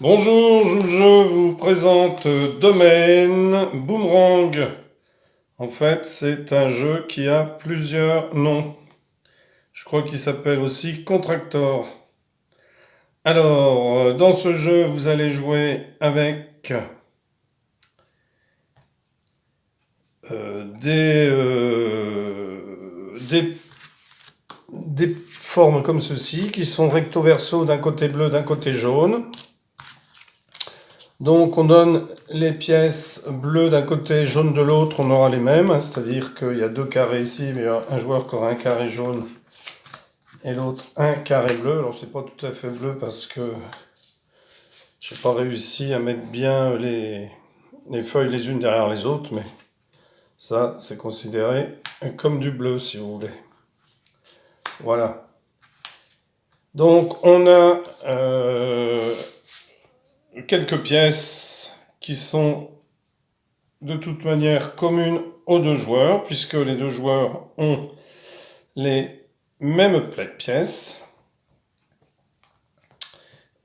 Bonjour, je vous présente Domaine Boomerang. En fait, c'est un jeu qui a plusieurs noms. Je crois qu'il s'appelle aussi Contractor. Alors, dans ce jeu, vous allez jouer avec des formes comme ceci, qui sont recto verso d'un côté bleu, d'un côté jaune. Donc on donne les pièces bleues d'un côté, jaune de l'autre, on aura les mêmes, c'est-à-dire qu'il y a deux carrés ici, mais il y a un joueur qui aura un carré jaune et l'autre un carré bleu. Alors c'est pas tout à fait bleu parce que j'ai pas réussi à mettre bien les feuilles les unes derrière les autres, mais ça c'est considéré comme du bleu si vous voulez. Voilà. Donc on a quelques pièces qui sont de toute manière communes aux deux joueurs, puisque les deux joueurs ont les mêmes pièces.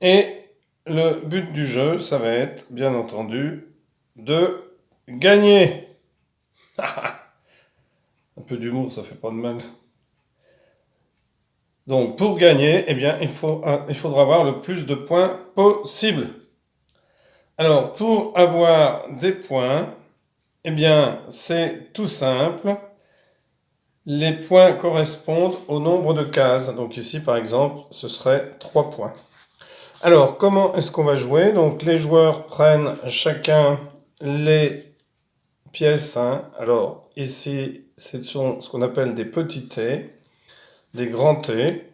Et le but du jeu, ça va être, bien entendu, de gagner. Un peu d'humour, ça fait pas de mal. Donc, pour gagner, eh bien, il faudra avoir le plus de points possible. Alors, pour avoir des points, eh bien, c'est tout simple. Les points correspondent au nombre de cases. Donc ici, par exemple, ce serait 3 points. Alors, comment est-ce qu'on va jouer? Donc, les joueurs prennent chacun les pièces. Alors, ici, ce sont ce qu'on appelle des petits T, des grands T.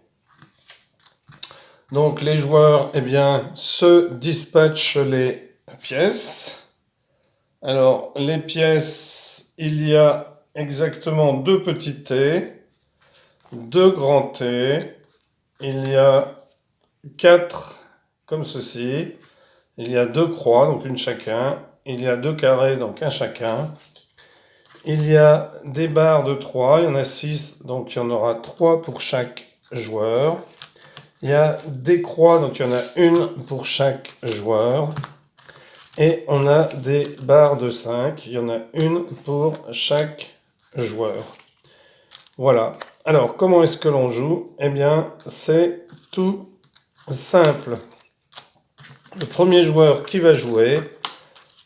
Donc, les joueurs, eh bien, se dispatchent les pièces. Alors, les pièces, il y a exactement deux petits T, deux grands T, il y a 4 comme ceci, il y a deux croix, donc une chacun, il y a deux carrés, donc un chacun, il y a des barres de 3, il y en a 6, donc il y en aura 3 pour chaque joueur, il y a des croix, donc il y en a une pour chaque joueur, et on a des barres de 5, il y en a une pour chaque joueur. Voilà. Alors, comment est-ce que l'on joue? Eh bien, c'est tout simple. Le premier joueur qui va jouer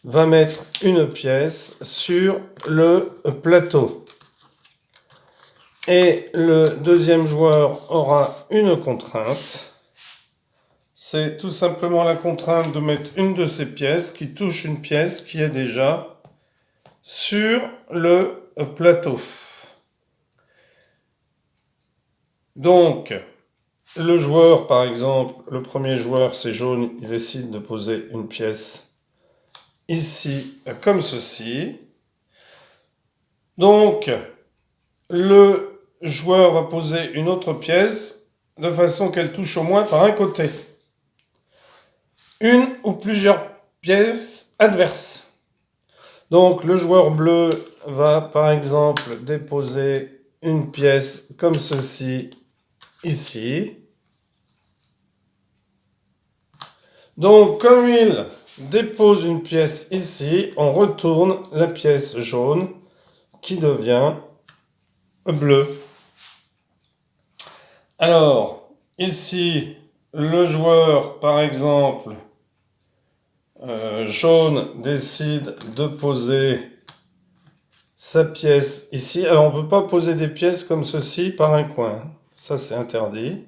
va mettre une pièce sur le plateau. Et le deuxième joueur aura une contrainte. C'est tout simplement la contrainte de mettre une de ces pièces qui touche une pièce qui est déjà sur le plateau. Donc, le joueur, par exemple, le premier joueur, c'est jaune, il décide de poser une pièce ici, comme ceci. Donc, le joueur va poser une autre pièce de façon qu'elle touche au moins par un côté. Une ou plusieurs pièces adverses. Donc, le joueur bleu va, par exemple, déposer une pièce comme ceci, ici. Donc, comme il dépose une pièce ici, on retourne la pièce jaune qui devient bleue. Alors, ici, le joueur, par exemple, jaune, décide de poser sa pièce ici. Alors, on ne peut pas poser des pièces comme ceci par un coin. Ça, c'est interdit.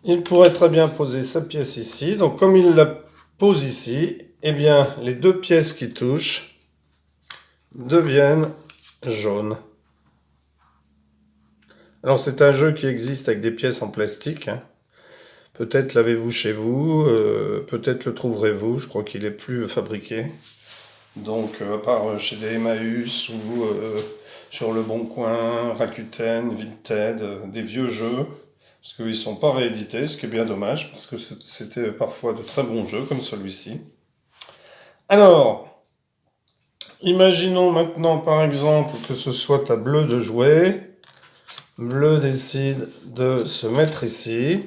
Il pourrait très bien poser sa pièce ici. Donc, comme il la pose ici, eh bien, les deux pièces qui touchent deviennent jaunes. Alors, c'est un jeu qui existe avec des pièces en plastique. Peut-être l'avez-vous chez vous, peut-être le trouverez-vous. Je crois qu'il est plus fabriqué. Donc, à part chez des Emmaüs ou sur Le Bon Coin, Rakuten, Vinted, des vieux jeux. Parce qu'ils ne sont pas réédités, ce qui est bien dommage, parce que c'était parfois de très bons jeux, comme celui-ci. Alors, imaginons maintenant, par exemple, que ce soit à bleu de jouer. Bleu décide de se mettre ici.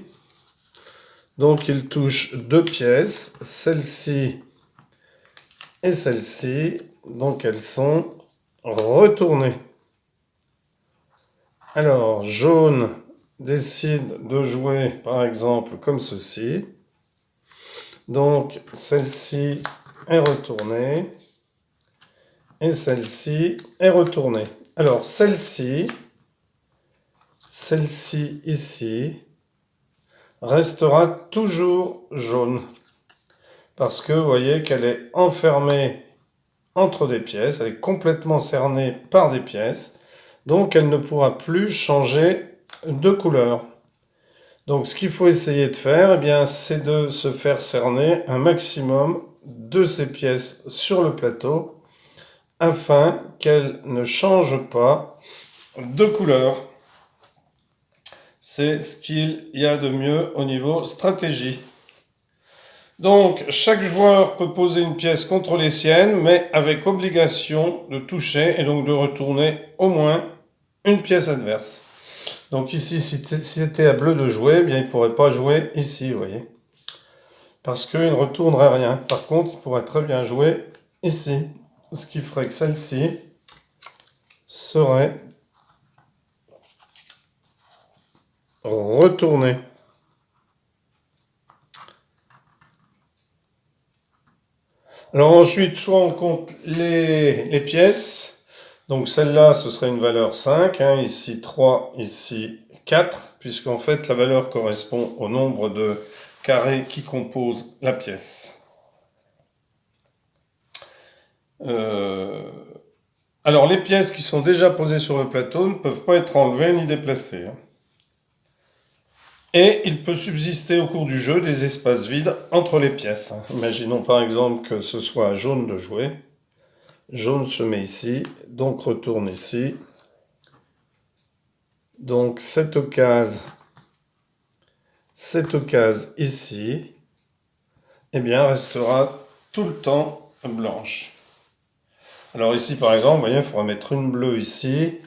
Donc il touche deux pièces, celle-ci et celle-ci. Donc elles sont retournées. Alors, jaune décide de jouer par exemple comme ceci. Donc celle-ci est retournée. Et celle-ci est retournée. Alors celle-ci ici, restera toujours jaune. Parce que vous voyez qu'elle est enfermée entre des pièces, elle est complètement cernée par des pièces, donc elle ne pourra plus changer de couleur. Donc ce qu'il faut essayer de faire, eh bien, c'est de se faire cerner un maximum de ces pièces sur le plateau afin qu'elle ne change pas de couleur. C'est ce qu'il y a de mieux au niveau stratégie. Donc, chaque joueur peut poser une pièce contre les siennes, mais avec obligation de toucher et donc de retourner au moins une pièce adverse. Donc ici, si c'était à bleu de jouer, eh bien, il ne pourrait pas jouer ici, vous voyez. Parce qu'il ne retournerait rien. Par contre, il pourrait très bien jouer ici. Ce qui ferait que celle-ci serait retournée. Alors ensuite, soit on compte les pièces. Donc celle-là, ce serait une valeur 5. Hein, ici 3, ici 4. Puisqu'en fait, la valeur correspond au nombre de carrés qui composent la pièce. Alors les pièces qui sont déjà posées sur le plateau ne peuvent pas être enlevées ni déplacées. Hein. Et il peut subsister au cours du jeu des espaces vides entre les pièces. Imaginons par exemple que ce soit jaune de jouer. Jaune se met ici, donc retourne ici. Donc cette case ici, eh bien restera tout le temps blanche. Alors ici par exemple, vous voyez, il faudra mettre une bleue ici.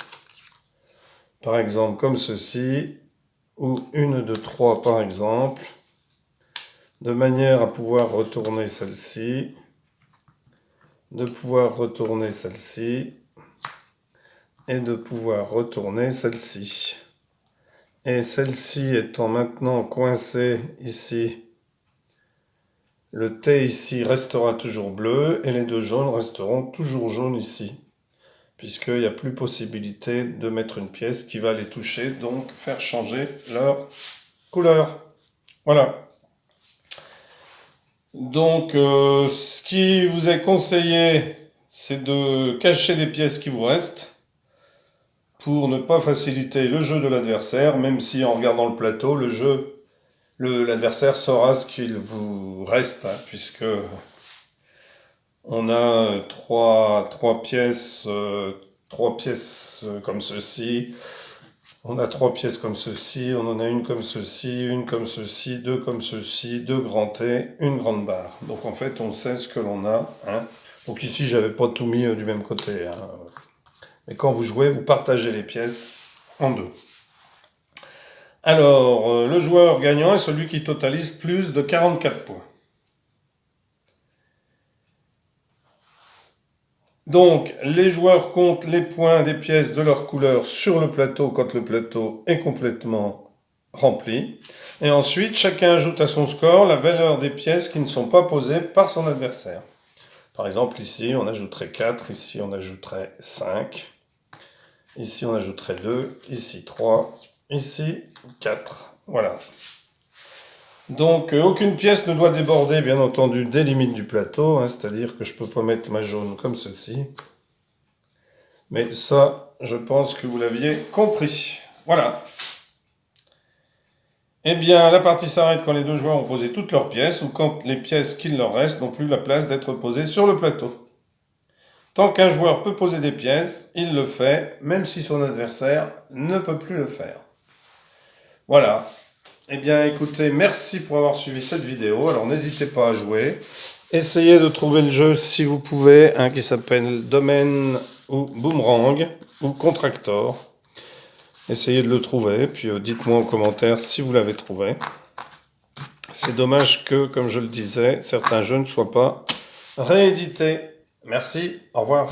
Par exemple comme ceci. Ou une de 3 par exemple, de manière à pouvoir retourner celle-ci, de pouvoir retourner celle-ci, et de pouvoir retourner celle-ci. Et celle-ci étant maintenant coincée ici, le T ici restera toujours bleu, et les deux jaunes resteront toujours jaunes ici, puisqu'il n'y a plus possibilité de mettre une pièce qui va les toucher, donc faire changer leur couleur. Voilà. Donc, ce qui vous est conseillé, c'est de cacher les pièces qui vous restent pour ne pas faciliter le jeu de l'adversaire, même si en regardant le plateau, l'adversaire saura ce qu'il vous reste, hein, puisque on a trois pièces comme ceci. On a 3 pièces comme ceci, on en a une comme ceci, une comme ceci, deux comme ceci, deux grands T, une grande barre. Donc en fait, on sait ce que l'on a. Hein. Donc ici, j'avais pas tout mis du même côté. Hein. Mais quand vous jouez, vous partagez les pièces en deux. Alors, le joueur gagnant est celui qui totalise plus de 44 points. Donc, les joueurs comptent les points des pièces de leur couleur sur le plateau quand le plateau est complètement rempli. Et ensuite, chacun ajoute à son score la valeur des pièces qui ne sont pas posées par son adversaire. Par exemple, ici, on ajouterait 4, ici, on ajouterait 5, ici, on ajouterait 2, ici, 3, ici, 4. Voilà. Donc, aucune pièce ne doit déborder, bien entendu, des limites du plateau, hein, c'est-à-dire que je ne peux pas mettre ma jaune comme ceci. Mais ça, je pense que vous l'aviez compris. Voilà. Eh bien, la partie s'arrête quand les deux joueurs ont posé toutes leurs pièces ou quand les pièces qu'il leur reste n'ont plus la place d'être posées sur le plateau. Tant qu'un joueur peut poser des pièces, il le fait, même si son adversaire ne peut plus le faire. Voilà. Eh bien, écoutez, merci pour avoir suivi cette vidéo. Alors, n'hésitez pas à jouer. Essayez de trouver le jeu si vous pouvez, hein, qui s'appelle Domaine ou Boomerang ou Contractor. Essayez de le trouver, puis dites-moi en commentaire si vous l'avez trouvé. C'est dommage que, comme je le disais, certains jeux ne soient pas réédités. Merci, au revoir.